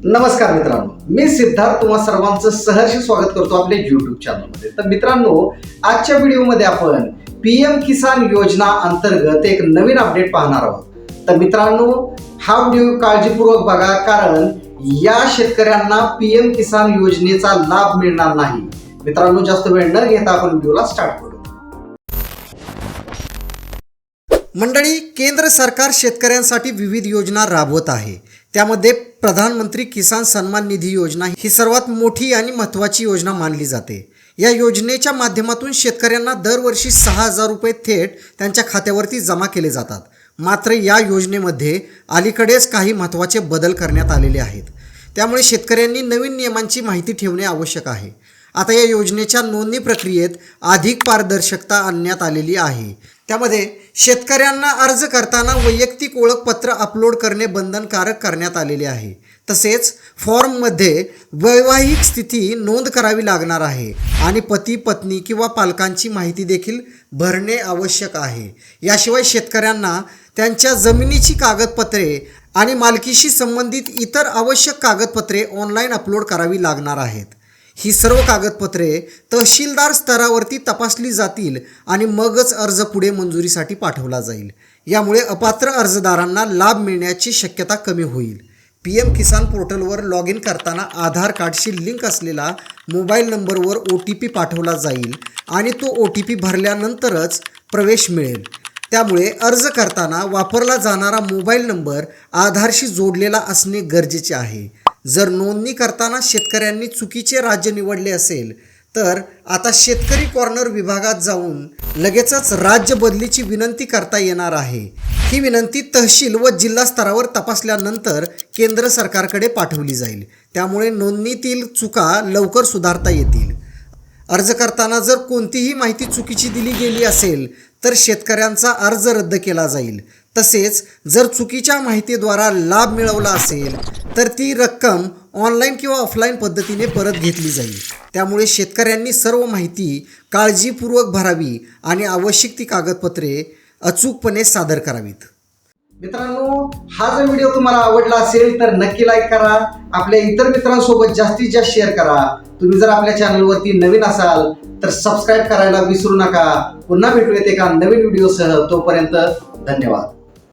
नमस्कार मित्रांनो, मी सिद्धार्थ तुम्हा सर्वांचं सहर्ष स्वागत करतो आपल्या YouTube चॅनलमध्ये। तर मित्रांनो, आजच्या व्हिडिओमध्ये आपण PM किसान योजना अंतर्गत एक नवीन अपडेट पाहणार आहोत। तर मित्रांनो, हा व्हिडिओ काळजीपूर्वक बघा, कारण या शेतकऱ्यांना PM किसान योजनेचा लाभ मिळणार नाही। मित्रांनो, जास्त वेळ न घेता आपण व्हिडिओला स्टार्ट करू। मंडळी, केंद्र सरकार शेतकऱ्यांसाठी विविध योजना राबवत आहे। त्यामध्ये प्रधानमंत्री किसान सन्मान निधी योजना ही सर्वात मोठी आणि महत्त्वाची योजना मानली जाते। या योजनेच्या माध्यमातून शेतकऱ्यांना दरवर्षी 6,000 रुपये थेट त्यांच्या खात्यावरती जमा केले जातात। मात्र या योजनेमध्ये अलीकडेच काही महत्त्वाचे बदल करण्यात आलेले आहेत। त्यामुळे शेतकऱ्यांनी नवीन नियमांची माहिती ठेवणे आवश्यक आहे। आता या योजनेच्या नोंदणी प्रक्रियेत अधिक पारदर्शकता आणण्यात आलेली आहे। त्यामध्ये शेतकऱ्यांना अर्ज करताना वैयक्तिक ओळखपत्र अपलोड करणे बंधनकारक करण्यात आलेले आहे। तसेच फॉर्ममध्ये वैवाहिक स्थिती नोंद करावी लागणार आहे आणि पती पत्नी किंवा पालकांची माहिती देखील भरणे आवश्यक आहे। याशिवाय शेतकऱ्यांना त्यांच्या जमिनीची कागदपत्रे आणि मालकीशी संबंधित इतर आवश्यक कागदपत्रे ऑनलाईन अपलोड करावी लागणार आहेत। ही सर्व कागदपत्रे तहसीलदार स्तरावरती तपासली जातील आणि मगच अर्ज पुढे मंजुरीसाठी पाठवला जाईल। यामुळे अपात्र अर्जदारांना लाभ मिळण्याची शक्यता कमी होईल। PM किसान पोर्टलवर लॉग इन करताना आधार कार्डशी लिंक असलेला मोबाईल नंबरवर OTP पाठवला जाईल आणि तो OTP भरल्यानंतरच प्रवेश मिळेल। त्यामुळे अर्ज करताना वापरला जाणारा मोबाईल नंबर आधारशी जोडलेला असणे गरजेचे आहे। जर नोंदणी करताना शेतकऱ्यांनी चुकीचे राज्य निवडले असेल तर आता शेतकरी कॉर्नर विभागात जाऊन लगेचच राज्य बदलीची विनंती करता येणार आहे। ही विनंती तहसील व जिल्हा स्तरावर तपासल्यानंतर केंद्र सरकारकडे पाठवली जाईल। त्यामुळे नोंदणीतील चुका लवकर सुधारता येतील। अर्ज करताना जर कोणतीही माहिती चुकीची दिली गेली असेल तर शेतकऱ्यांचा अर्ज रद्द केला जाईल। तसेच जर चुकीच्या माहितीद्वारा लाभ मिळवला असेल तर ती रक्कम ऑनलाईन किंवा ऑफलाईन पद्धतीने परत घेतली जाईल। त्यामुळे शेतकऱ्यांनी सर्व माहिती काळजीपूर्वक भरावी आणि आवश्यक ती कागदपत्रे अचूकपणे सादर करावीत। मित्रांनो, हा जर व्हिडिओ तुम्हाला आवडला असेल तर नक्की लाईक करा, आपल्या इतर मित्रांसोबत जास्तीत जास्त शेअर करा। तुम्ही जर आपल्या चॅनलवरती नवीन असाल तर सबस्क्राईब करायला विसरू नका। पुन्हा भेटूयात एका नवीन व्हिडिओसह। तोपर्यंत धन्यवाद।